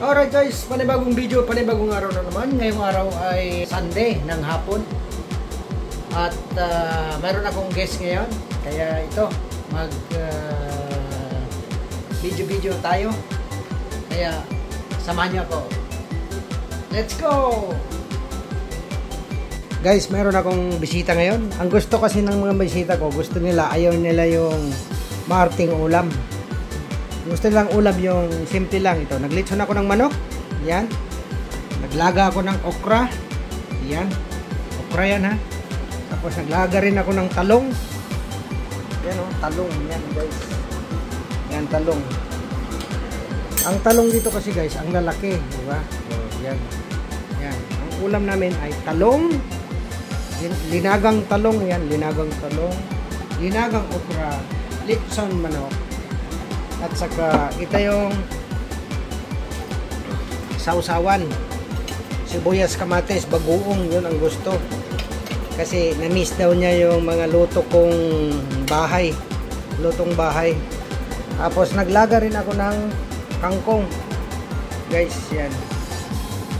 Alright guys, panibagong video, panibagong araw na naman. Ngayong araw ay Sunday ng hapon. At mayroon akong guest ngayon. Kaya ito, mag video tayo. Kaya samahan niyo ako. Let's go! Guys, mayroon akong bisita ngayon. Ang gusto kasi ng mga bisita ko, gusto nila, ayaw nila yung maarting ulam. Gusto nilang ulam yung simple lang ito. Naglitson ako ng manok. Yan. Naglaga ako ng okra. Yan. Okra yan ha. Tapos naglaga rin ako ng talong. Yan o. Talong. Yan guys. Yan talong. Ang talong dito kasi guys, ang lalaki. Diba? So, yan. Yan. Ang ulam namin ay talong. Linagang talong. Yan. Linagang talong. Linagang okra. Litson manok. At saka ito yung sausawan, sibuyas, kamatis, bagoong, yun ang gusto. Kasi na-miss daw niya yung mga luto kong bahay, lutong bahay. Tapos naglaga rin ako ng kangkong. Guys, yan.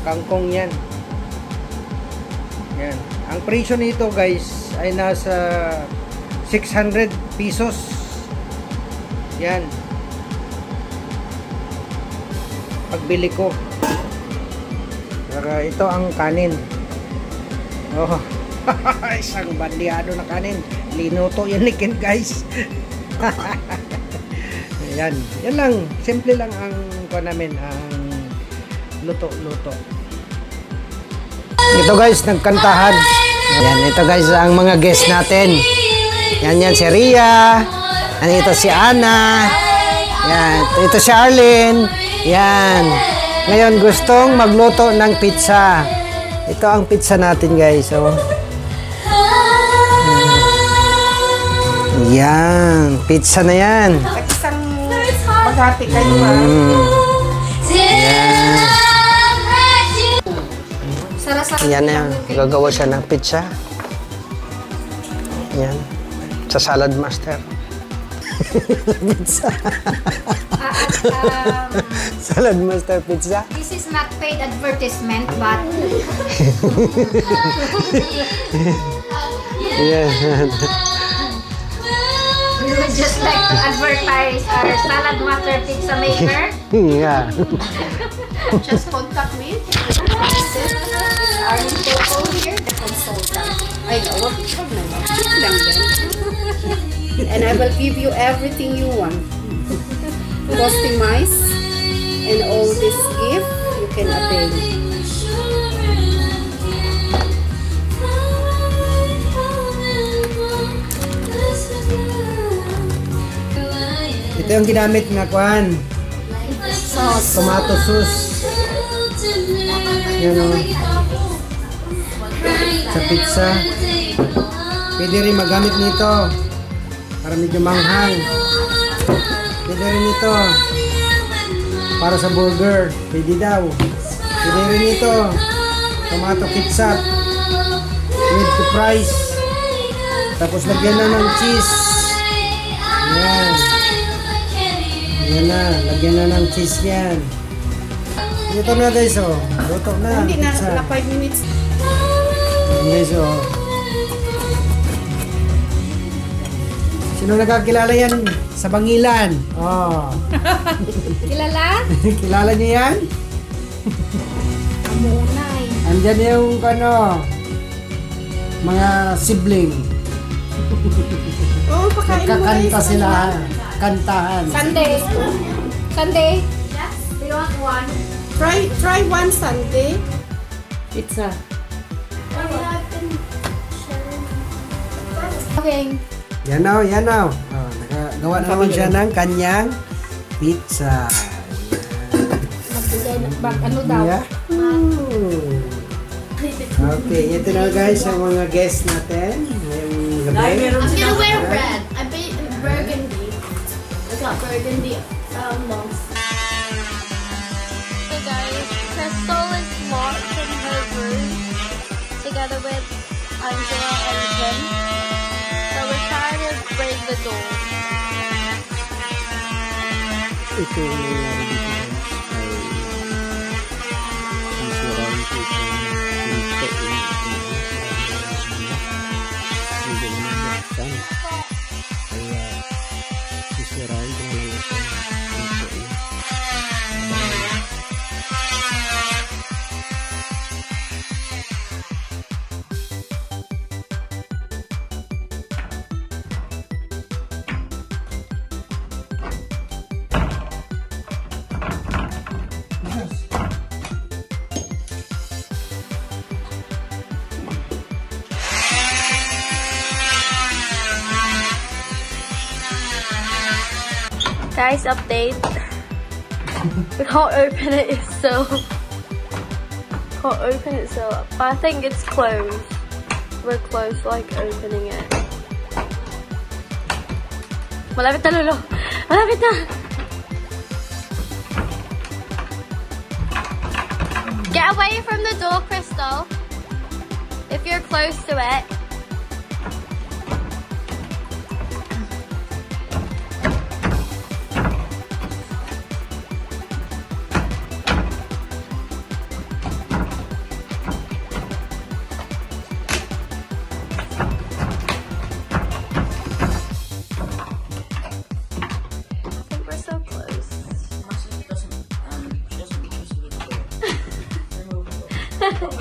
Kangkong yan. Yan. Ang presyo nito guys ay nasa 600 pesos. Yan. Pagbili ko. Pero ito ang kanin. Oh. Isang bandiado na kanin. Linuto yan nikin guys. Yan. Yan lang. Simple lang ang namin ang luto-luto. Ito guys, nagkantahan. Yan. Ito guys ang mga guest natin. Yan si Ria. Ito si Ana. Yan. Ito si Arlene. Yan. Ngayon gustong magluto ng pizza. Ito ang pizza natin guys. Oh. Yan. Pizza na yan. Isang maghati kayo ha. Yan. Yan na yan. Gagawa siya ng pizza. Yan. Sa Salad Master. Pizza. Salad Master Pizza. This is not paid advertisement, but Yeah. we would just like to advertise our Salad Master Pizza maker. Yeah. Just contact me. Are you people here? The consultant. I know what it's called now. And I will give you everything you want. Customize and all this gift you can avail. Ito yung ginamit na kuhan. Sauce. Tomato sauce. Yan o. Sa pizza. Pwede rin magamit nito para medyo manghang. Pwede rin ito para sa burger. Pwede daw. Pwede rin ito tomato ketchup with the fries. Tapos lagyan na ng cheese. Yan. Yan na. Lagyan na ng cheese yan. Ito na guys oh. Luto na. Hindi na, pizza. na 5 minutes. Yan guys oh. Sino nakakilala yan sa Bangilan? Oh. Kilala? Kilala niyo yan? Amunay. Andyan yung mga sibling. Oh, pakain mo Nagkakanta guys. sila. Kantahan. Sunday. Sunday? Yes. Do you want one? Try one Sunday. Pizza. Okay. Yan na, yan na. Oh, nakagawa na naman siya ng kanyang pizza. Magbigay ng bag. Ano daw? Yeah. Okay, ito na guys ang mga guests natin. Ngayong gabi. I'm gonna wear red. I made burgundy. I got burgundy lungs. Hey guys, Crystal is locked in her room together with Angela and Kim. So we're trying to break the door. Ito yung nangyari dito guys. Guys, update. We can't open it still. Can't open it still. But I think it's closed. We're close to like opening it. Malapit na, Lolo. Malapit na. Get away from the door, Crystal. If you're close to it.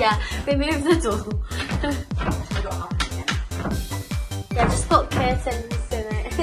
Yeah, remove the door. Yeah, just put curtains in it.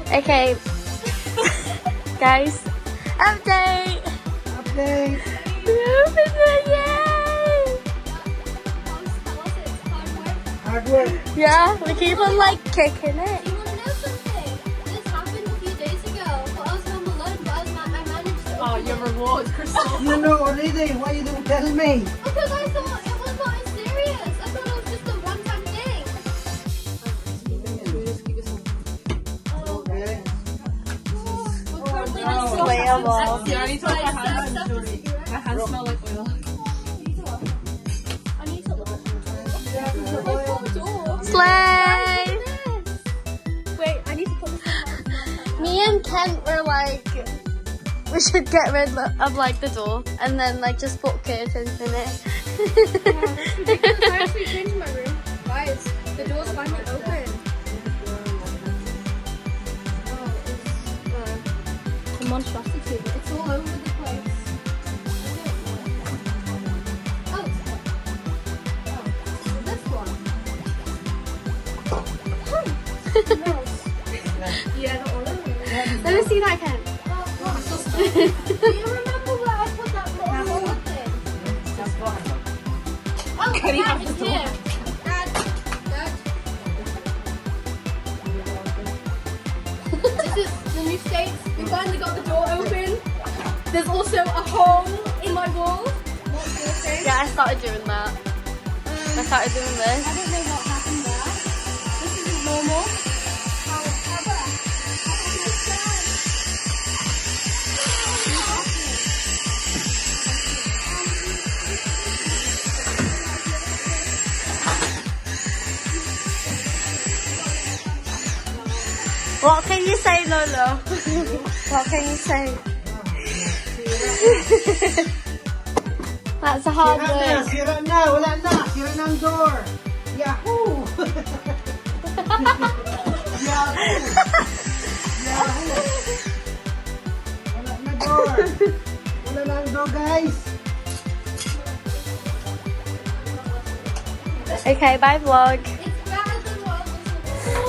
Okay, guys, update! Update! Yay! Hard work. Yeah, we keep on like kicking it. You want to know something? This happened a few days ago, but I was home alone, but I managed to. Oh, your reward, Crystal. You know already, why you don't tell me? Because I thought it was not as serious. I thought it was just a one-time thing. Okay. Unbelievable. Yeah, I need to wash my hands. My hands smell like oil. I need to look. Slay! Wait, I need to put this in. Me and Kent were like, we should get rid of like the door and then like just put curtains in it. I actually changed my room. Guys, the door's finally open. A monstrosity. It's all over the place. Oh, this one. Yeah, the orange. Let me see that, Kent. Do you remember where I put that little wood thing? Oh, Dad, it's here. Dad. This is the new state. We finally got the door open. There's also a hole in my wall. What's your thing? Yeah, I started doing that. I started doing I this. don't know what happened there. This isn't normal. However, What can you say, Lolo? What can you say? That's a hard word. Sira na, wala na. Sira na ang door. Yahoo! Yahoo! Wala na door. Wala na ang door, guys. Okay, bye vlog.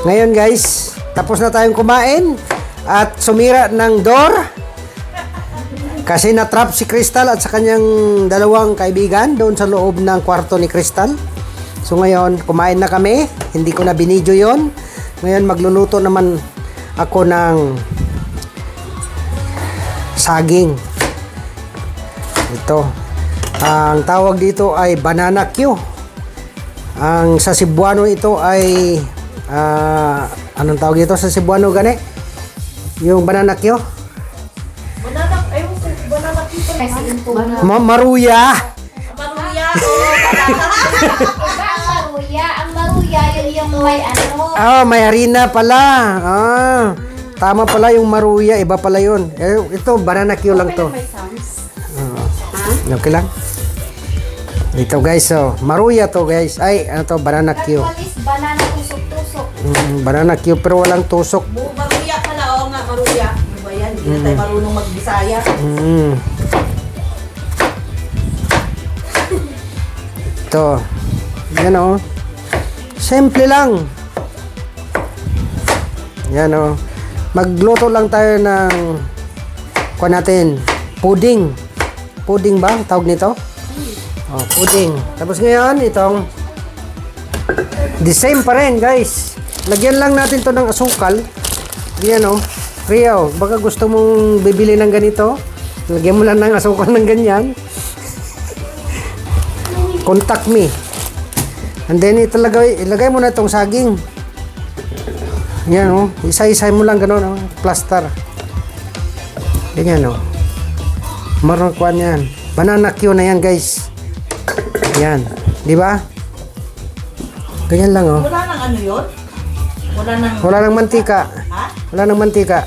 Ngayon guys, tapos na tayong kumain at sumira ng door kasi na-trap si Crystal at sa kanyang dalawang kaibigan doon sa loob ng kwarto ni Crystal. So ngayon, kumain na kami. Hindi ko na binidyo yon. Ngayon magluluto naman ako ng saging. Ito. Ang tawag dito ay banana Q. Ang sa Cebuano ito ay anong tawag dito sa Cebuano gani? Yung banana Q? Maruya. Ang maruya, yun yung may ano. Ah, may harina pala. Ah, tama pala yung maruya, iba pala yun. Ito banana Q lang to. Okay lang. Ito guys, so maruya to guys. Ay, ano to, banana Q. Banana tusok-tusok. Banana cue pero walang tusok. Maruya pala, oo nga, maruya. Ano ba yan? Hindi na tayo marunong mag-Bisaya. Ito. Yan o. Simple lang. Yan o. Magluto lang tayo ng kuha natin. Pudding. Pudding ba? Tawag nito? Oh, pudding. Tapos ngayon, itong the same pa rin, guys. Lagyan lang natin to ng asukal. Yan o. Rio, baka gusto mong bibili ng ganito. Lagyan mo lang ng asukal ng ganyan. Contact me. And then, ilagay mo na itong saging. Yan o. Isa-isa mo lang gano'n. Plaster. Ganyan o. Marunong kuhan yan. Banana cue na yan, guys. Yan. Di ba? Ganyan lang oh. Wala nang ano yun? Wala nang mantika. Ha? Wala nang mantika.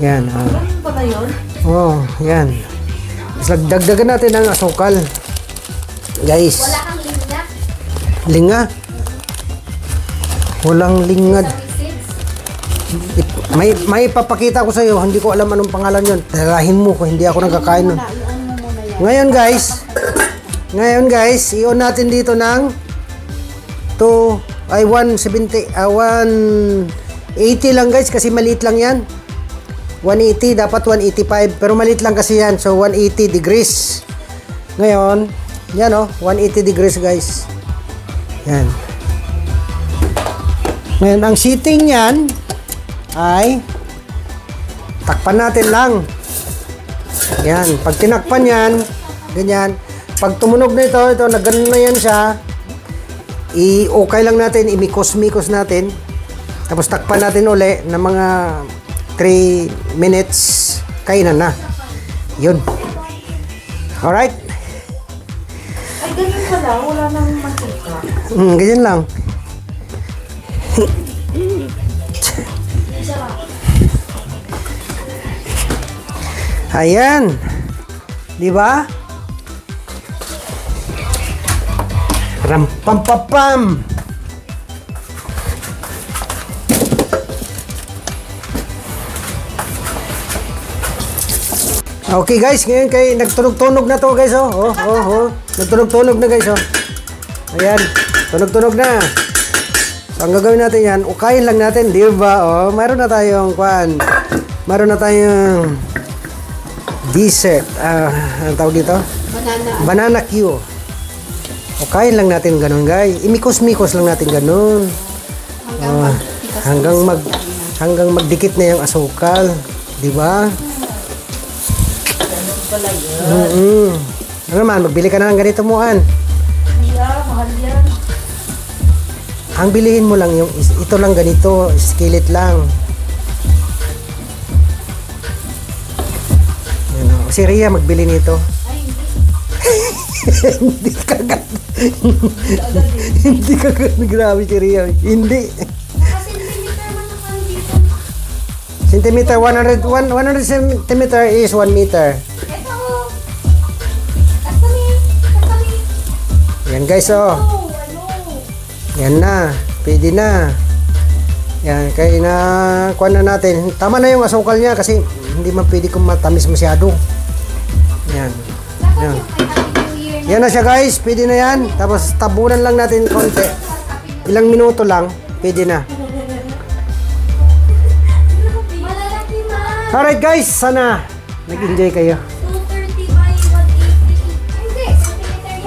Yan. Oh. Ganun pala yun? Oh, yan. Dagdagan natin ang asukal. Guys. Wala kang linya. Linga? Walang lingad. May papakita ko sa iyo, hindi ko alam anong pangalan 'yon. Dalahin mo ko, hindi ako nagkakain nun. Ngayon guys, i-on natin dito ng 180 lang guys kasi maliit lang 'yan. 180 dapat 185 pero maliit lang kasi 'yan. So 180 degrees. Ngayon, yan oh, 180 degrees guys. Yan. Ngayon, ang seating niyan ay takpan natin lang. Yan, pag tinakpan yan, ganyan. Pag tumunog na ito, nagganon na yan siya, i-okay lang natin, imikos-mikos natin. Tapos takpan natin uli ng mga 3 minutes, kainan na. Yun. Alright? Ay, ganyan pala. Wala nang mantika. Ganyan lang. Ayan. Di ba? Ram pam pam pam. Okay guys, ngayon kay nagtunog-tunog na to guys oh. Nagtunog-tunog na guys oh. Ayan, tunog-tunog na. So, ang gagawin natin yan, ukayin lang natin, di ba? Oh, mayroon na tayong kwan. Mayroon na tayong dessert. Ang tawag dito? Banana cue. Ukayin lang natin ganun, guys. Imikos-mikos lang natin ganun. Hanggang magdikit na yung asukal, di ba? Ano naman, magbili ka na ng ganito muan. Mahal yan. Ang bilihin mo lang yung ito lang ganito, skillet lang. Ano, si Rhea magbili nito. Hindi kagad. Hindi kagad, grabe si Rhea. Hindi. Centimeter 100 centimeter is 1 meter. Yan guys oh. Yan na, pwede na. Yan, kaya na kuha na natin. Tama na yung asukal niya kasi hindi man pwede kong matamis masyado. Yan. Yan. Yan na siya guys, pwede na yan. Tapos tabunan lang natin konti. Ilang minuto lang, pwede na. Alright guys, sana nag-enjoy kayo. 230 by 180. Hindi, centimeter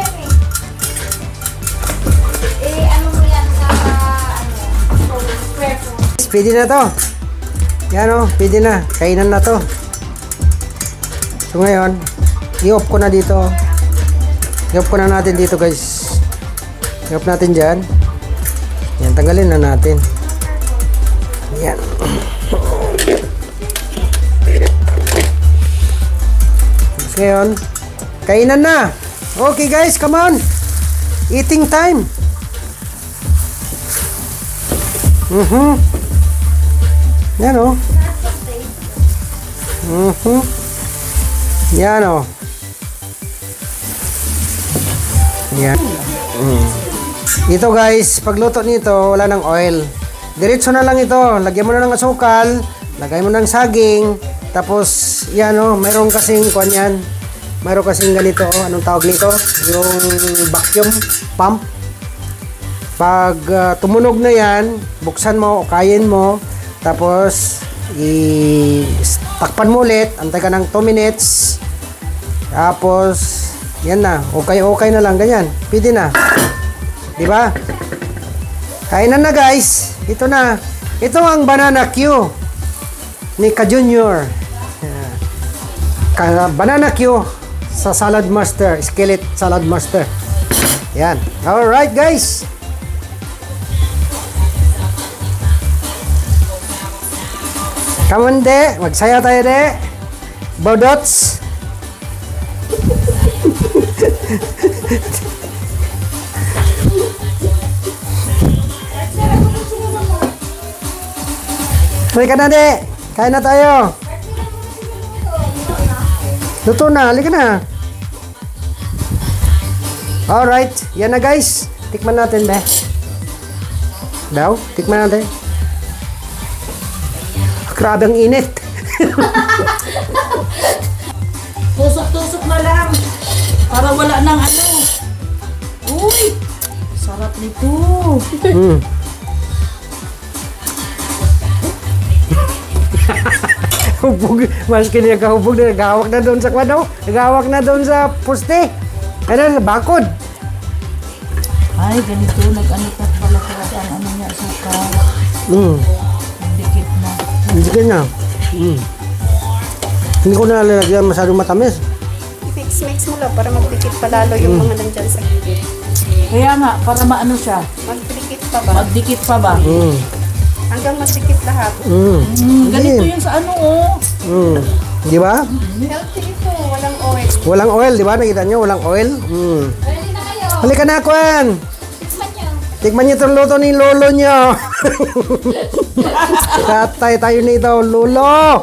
yan ano mo yan sa, square foot. Pwede na to. Yan o, pwede na. Kainan na to. So ngayon, i-off ko na dito. I-off ko na natin dito guys. I-off natin dyan. Yan, tanggalin na natin. Yan. Ngayon, kainan na. Okay guys, come on. Eating time. Yan o. Yan o. Yan. Ito guys, pagluto nito, wala ng oil. Diretso na lang ito. Lagyan mo na ng asukal, lagay mo ng saging, tapos yan o, mayroon kasing kuan yan. Mayroon kasing ganito, anong tawag nito? Yung vacuum pump. Pag tumunog na yan, buksan mo, kayin mo, tapos takpan mo ulit, antay ka ng 2 minutes. Tapos yan na, okay na lang ganyan. Pwede na. 'Di ba? Kainan na guys. Ito na. Ito ang banana Q ni Ka Junior. Banana Q sa Salad Master, Skillet Salad Master. Yan. All right guys. Come on, de. Magsaya tayo, de. Bodots. Halika na, de. Kain na tayo. Luto na. Halika na. Alright. Yan na, guys. Tikman natin, de. Daw? Tikman natin. Grabe ang init. Tusok-tusok na lang. Para wala nang ano. Uy! Sarap nito. Hubog. Maski niya kahubog na. Nagawak na doon sa kwado. Nagawak na doon sa poste. Ano, bakod. Ay, ganito. Nag-ano ka pala talaga ang ano niya sa dikit na. Hindi na. Hindi ko na lalagyan masyadong matamis. Mix mo lang para magdikit pa lalo yung mga nandyan sa gilid. Kaya nga, para maano siya. Magdikit pa ba? Magdikit pa ba? Hanggang magdikit lahat. Ganito yun sa ano, oh. Di ba? Healthy ito, walang oil. Walang oil, di ba? Nakita nyo, walang oil. Halika na, Kwan. Tikman nyo itong luto ni lolo nyo. Tatay tayo nito, lolo.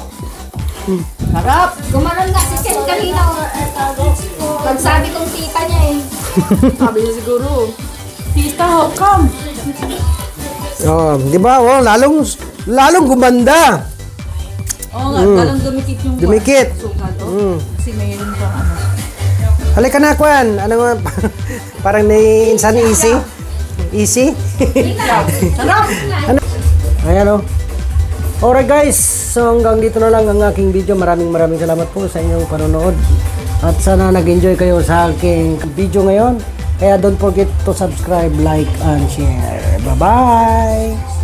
Harap! Gumanon nga si Ken kanina. Nagsabi kong tita niya eh. Sabi niya siguro, Tita, how come? Oh, di ba? Oh, lalong gumanda. Oo nga, galang dumikit yung Dumikit. sukat, oh. Kasi mayroon pang ano. Halika na, Kwan. Ano nga, parang nai-insan easy. Easy? Sarap! Ayan o. Alright guys, so hanggang dito na lang ang aking video. Maraming salamat po sa inyong panonood. At sana nag-enjoy kayo sa aking video ngayon. Kaya don't forget to subscribe, like, and share. Bye-bye!